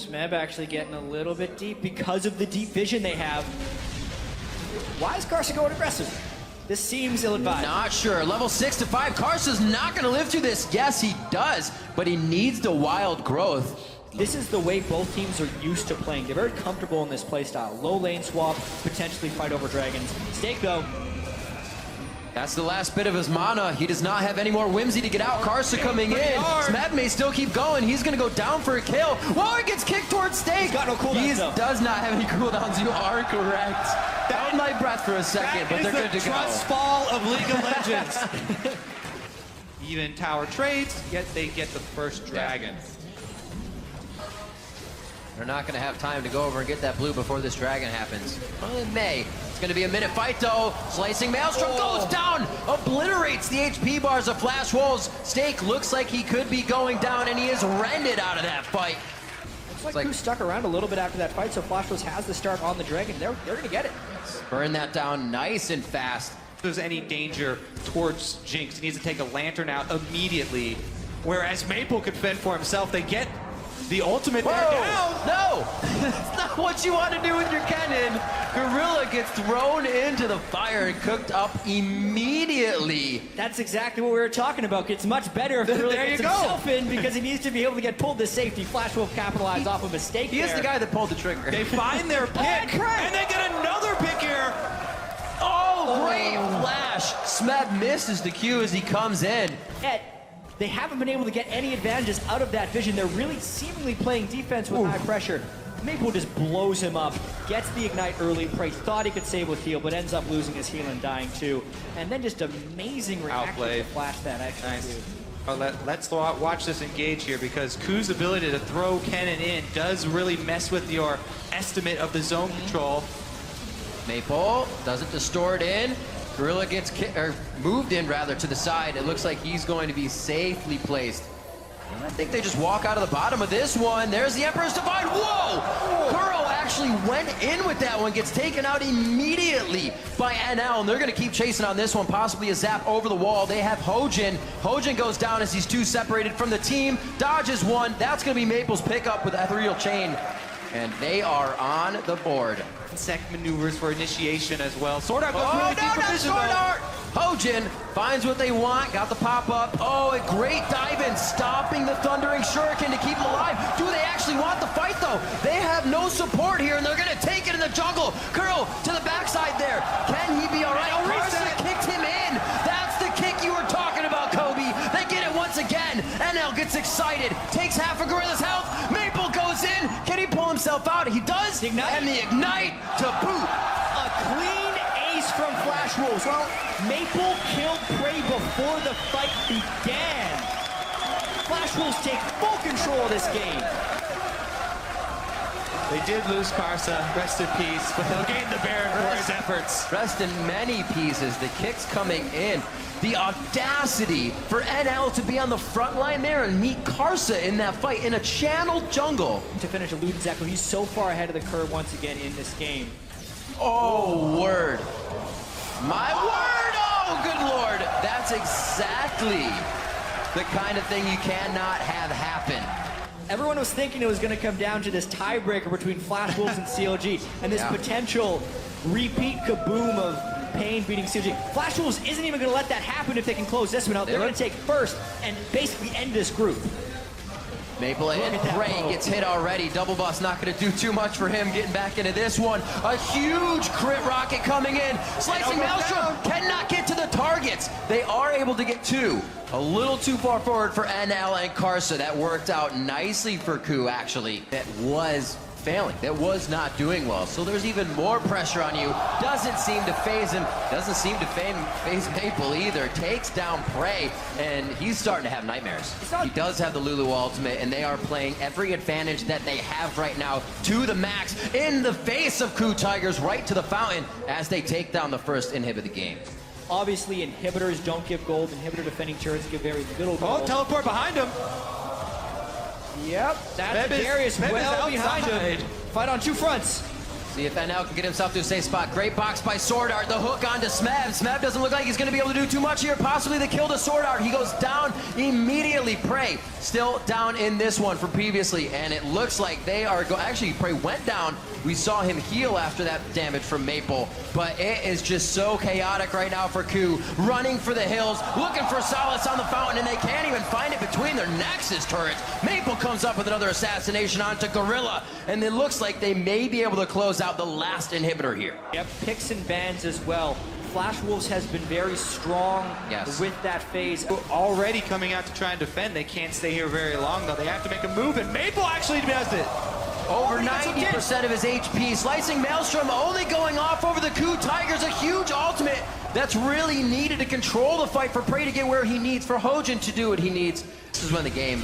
Smeb actually getting a little bit deep because of the deep vision they have. Why is Karsa going aggressive? This seems ill-advised. Not sure. Level 6 to 5. Karsa's not going to live through this. Yes, he does, but he needs the wild growth. This is the way both teams are used to playing. They're very comfortable in this playstyle. Low lane swap, potentially fight over dragons. Stake though. That's the last bit of his mana. He does not have any more whimsy to get out. Karsa coming in. Smeb may still keep going. He's going to go down for a kill. Whoa, he gets kicked towards Stake. He's got no cooldowns. He does not have any cooldowns. You are correct. Held my breath for a second, but they're good to go. Trust fall of League of Legends. Even tower trades, yet they get the first dragon. They're not going to have time to go over and get that blue before this dragon happens. Well, it may. It's going to be a minute fight, though. Slicing Maelstrom goes down, obliterates the HP bars of Flash Wolves. Stake looks like he could be going down, and he is rended out of that fight. Looks like Koo stuck around a little bit after that fight, so Flash Wolves has the start on the dragon. They're going to get it. Burn that down nice and fast. If there's any danger towards Jinx, he needs to take a lantern out immediately. Whereas Maple could fend for himself. They get the ultimate there down. No, that's not what you want to do with your Kennen. Gorilla gets thrown into the fire and cooked up immediately. That's exactly what we were talking about. It's much better if Gorilla gets himself in because he needs to be able to get pulled to safety. Flash will capitalize off a mistake. He is the guy that pulled the trigger. They find their pick, and they get another pick here. Oh, great flash. Smeb misses the Q as he comes in. They haven't been able to get any advantages out of that vision. They're really seemingly playing defense with high pressure. Maple just blows him up, gets the ignite early. Prey thought he could save with heal, but ends up losing his heal and dying too. And then just amazing reaction to flash that extra dude. Oh, let's watch this engage here because KOO's ability to throw Kennen in does really mess with your estimate of the zone control. Maple doesn't distort in. Gorilla gets moved in rather to the side. It looks like he's going to be safely placed. And I think they just walk out of the bottom of this one. There's the Emperor's Divide. Whoa! Kuro actually went in with that one. Gets taken out immediately by NL. And they're going to keep chasing on this one. Possibly a zap over the wall. They have Hojin. Hojin goes down as he's two separated from the team. Dodges one. That's going to be Maple's pickup with Ethereal Chain. And they are on the board. Insect maneuvers for initiation as well. SwordArt goes really deep for vision, SwordArt! Hojin finds what they want, got the pop-up. Oh, a great dive-in, stopping the Thundering Shuriken to keep him alive. Do they actually want the fight, though? They have no support here, and they're going to take it in the jungle. Kuro to the backside there. Can he be all right? Karsa kicked him in. That's the kick you were talking about, Kobe. They get it once again. NL gets excited, takes half a Gorilla's health. Maple goes in. Can he pull himself out? He does. The ignite. And the ignite to boot. A clean ace from Flash Wolves. Well, Maple killed Prey before the fight began. Flash Wolves take full control of this game. They did lose Karsa, rest in peace, but they'll gain the Baron for his efforts. Rest in many pieces, the kicks coming in. The audacity for NL to be on the front line there and meet Karsa in that fight in a channeled jungle. To finish a Lulu Zeko, he's so far ahead of the curve once again in this game. Oh, word. My word, oh, good Lord. That's exactly the kind of thing you cannot have happen. Everyone was thinking it was going to come down to this tiebreaker between Flash Wolves and CLG, and this potential repeat kaboom of Pain beating CLG. Flash Wolves isn't even going to let that happen if they can close this one out. They're going to take first and basically end this group. Maple and Prey gets hit already. Double Boss not going to do too much for him getting back into this one. A huge crit rocket coming in. Slicing Maelstrom cannot get to the targets. They are able to get two. A little too far forward for NL and Karsa. That worked out nicely for KOO, actually. That was failing. That was not doing well. So there's even more pressure on you. Doesn't seem to phase him. Doesn't seem to phase Maple either. Takes down Prey, and he's starting to have nightmares. He does have the Lulu ultimate, and they are playing every advantage that they have right now to the max in the face of KOO Tigers, right to the fountain as they take down the first inhib of the game. Obviously, inhibitors don't give gold. Inhibitor defending turrets give very little gold. Oh, teleport behind him. Yep, that's Darius well behind him. Fight on two fronts. See if NL can get himself to a safe spot. Great box by SwordArt. The hook onto Smeb. Smeb doesn't look like he's going to be able to do too much here. Possibly the kill to SwordArt. He goes down immediately. Prey still down in this one from previously. And it looks like they are actually, Prey went down. We saw him heal after that damage from Maple. But it is just so chaotic right now for KOO. Running for the hills, looking for solace on the fountain, and they can't even find it between their Nexus turrets. Maple comes up with another assassination onto Gorilla. And it looks like they may be able to close out the last inhibitor here. Yep, picks and bans as well. Flash Wolves has been very strong with that phase. Already coming out to try and defend. They can't stay here very long, though. They have to make a move, and Maple actually does it. Over 90% of his HP. Slicing Maelstrom only going off over the KOO Tigers. A huge ultimate that's really needed to control the fight for Prey to get where he needs, for Hojin to do what he needs. This is when the game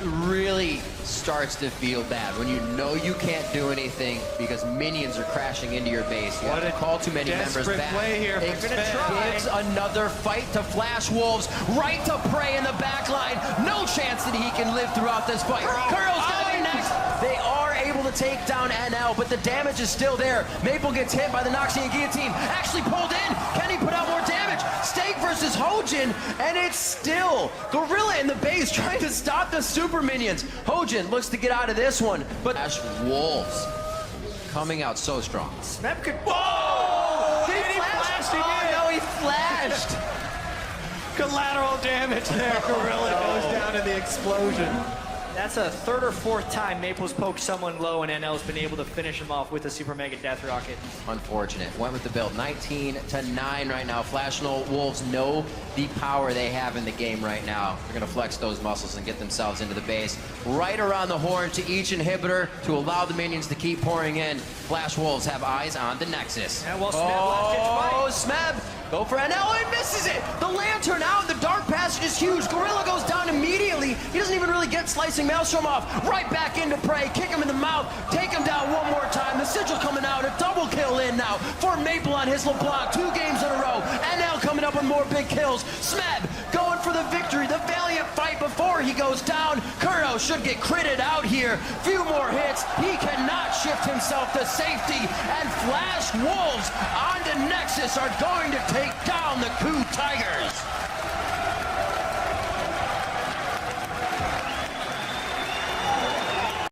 really starts to feel bad, when you know you can't do anything because minions are crashing into your base. You have to call too many members back. Play here. It gives another fight to Flash Wolves, right to Prey in the back line. No chance that he can live throughout this fight. Kuro's gonna be next. They are able to take down NL, but the damage is still there. Maple gets hit by the Noxian Guillotine. Actually pulled in. Can he put out more damage? Stake versus Hojin, and it's still Gorilla in the base trying to stop the super minions. Hojin looks to get out of this one, but Ashe Wolves coming out so strong. Smeb could... Whoa! Did he flash? Oh, no, he flashed. Collateral damage there. Gorilla goes down in the explosion. That's a third or fourth time Maple's poked someone low and NL's been able to finish him off with a Super Mega Death Rocket. Unfortunate. Went with the build. 19-9 right now. Flash Wolves know the power they have in the game right now. They're going to flex those muscles and get themselves into the base. Right around the horn to each inhibitor to allow the minions to keep pouring in. Flash Wolves have eyes on the Nexus. And well, Smeb Smeb! Go for NL and misses it! The lantern out, the dark passage is huge. Gorilla goes down immediately. He doesn't even really get Slicing Maelstrom off. Right back into Prey, kick him in the mouth, take him down one more time. The sigil coming out, a double kill in now for Maple on his LeBlanc. 2 games in a row. NL coming up with more big kills. Smeb going for the victory, the valiant fight before he goes down. Kuro should get critted out here. Few more hits. He cannot shift himself to safety. And Flash Wolves onto Nexus are going to take down the KOO Tigers.